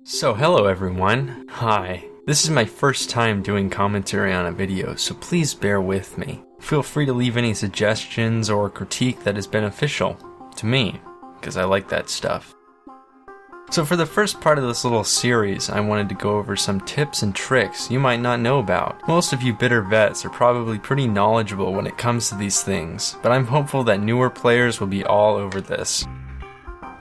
So hello everyone, hi. This is my first time doing commentary on a video, so please bear with me. Feel free to leave any suggestions or critique that is beneficial to me, because I like that stuff. So for the first part of this little series, I wanted to go over some tips and tricks you might not know about. Most of you bitter vets are probably pretty knowledgeable when it comes to these things, but I'm hopeful that newer players will be all over this.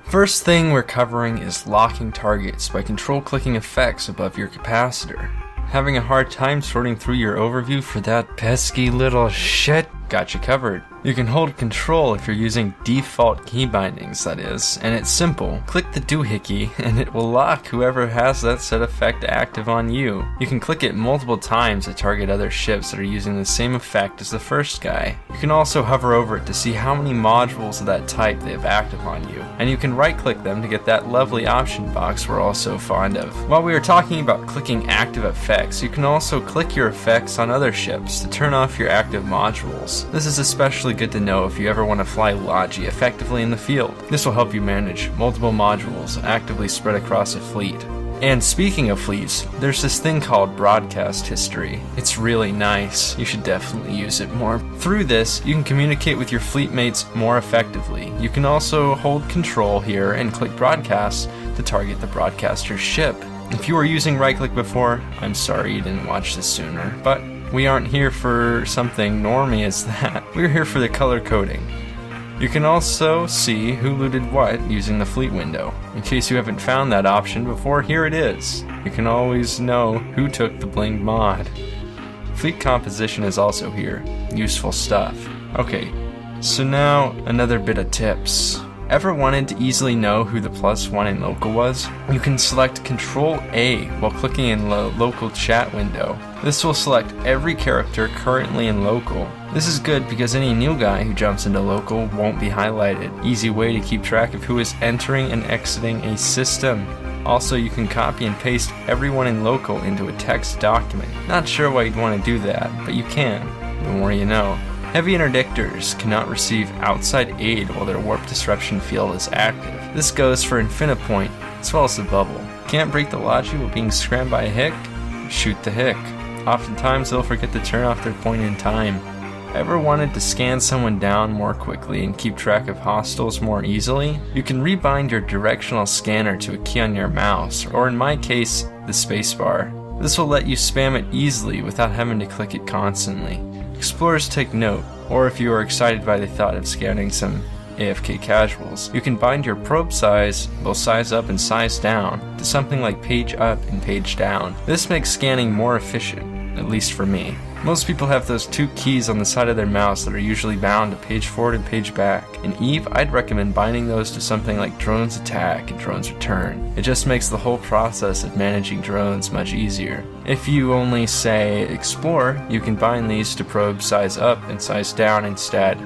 First thing we're covering is locking targets by control-clicking effects above your capacitor. Having a hard time sorting through your overview for that pesky little shit? Got you covered. You can hold control if you're using default key bindings, that is, and it's simple. Click the doohickey and it will lock whoever has that set effect active on you. You can click it multiple times to target other ships that are using the same effect as the first guy. You can also hover over it to see how many modules of that type they have active on you, and you can right click them to get that lovely option box we're all so fond of. While we are talking about clicking active effects, you can also click your effects on other ships to turn off your active modules. This is especially good to know if you ever want to fly Logi effectively in the field. This will help you manage multiple modules actively spread across a fleet. And speaking of fleets, there's this thing called broadcast history. It's really nice. You should definitely use it more. Through this, you can communicate with your fleet mates more effectively. You can also hold control here and click broadcast to target the broadcaster's ship. If you were using right click before, I'm sorry you didn't watch this sooner, but we aren't here for something normie as that. We're here for the color coding. You can also see who looted what using the fleet window. In case you haven't found that option before, here it is. You can always know who took the blinged mod. Fleet composition is also here. Useful stuff. Okay, so now another bit of tips. Ever wanted to easily know who the +1 in local was? You can select Control A while clicking in the local chat window. This will select every character currently in local. This is good because any new guy who jumps into local won't be highlighted. Easy way to keep track of who is entering and exiting a system. Also, you can copy and paste everyone in local into a text document. Not sure why you'd want to do that, but you can. The more you know. Heavy interdictors cannot receive outside aid while their warp disruption field is active. This goes for Infinipoint, as well as the bubble. Can't break the Logi while being scrammed by a hick? Shoot the hick. Oftentimes they'll forget to turn off their point in time. Ever wanted to scan someone down more quickly and keep track of hostiles more easily? You can rebind your directional scanner to a key on your mouse, or in my case, the spacebar. This will let you spam it easily without having to click it constantly. Explorers take note, or if you are excited by the thought of scanning some AFK casuals, you can bind your probe size, both size up and size down, to something like page up and page down. This makes scanning more efficient, at least for me. Most people have those two keys on the side of their mouse that are usually bound to page forward and page back. In EVE, I'd recommend binding those to something like drones attack and drones return. It just makes the whole process of managing drones much easier. If you only say explore, you can bind these to probe size up and size down instead.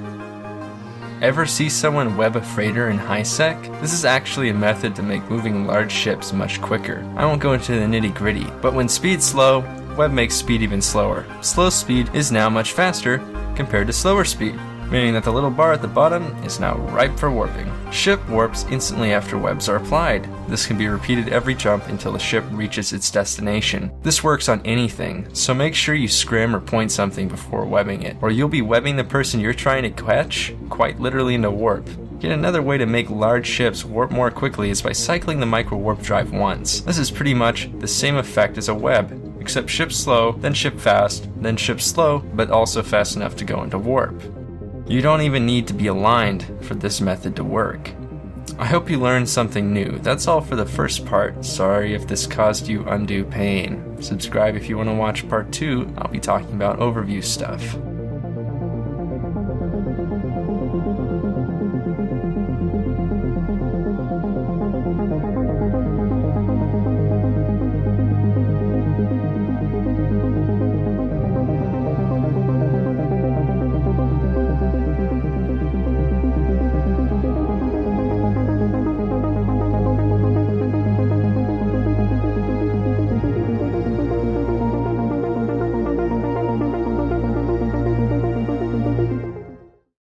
Ever see someone web a freighter in HiSec? This is actually a method to make moving large ships much quicker. I won't go into the nitty gritty, but when speed's slow, web makes speed even slower. Slow speed is now much faster compared to slower speed, meaning that the little bar at the bottom is now ripe for warping. Ship warps instantly after webs are applied. This can be repeated every jump until the ship reaches its destination. This works on anything, so make sure you scrim or point something before webbing it, or you'll be webbing the person you're trying to catch quite literally into warp. Yet another way to make large ships warp more quickly is by cycling the micro warp drive once. This is pretty much the same effect as a web, except ship slow, then ship fast, then ship slow, but also fast enough to go into warp. You don't even need to be aligned for this method to work. I hope you learned something new. That's all for the first part. Sorry if this caused you undue pain. Subscribe if you want to watch part 2. I'll be talking about overview stuff.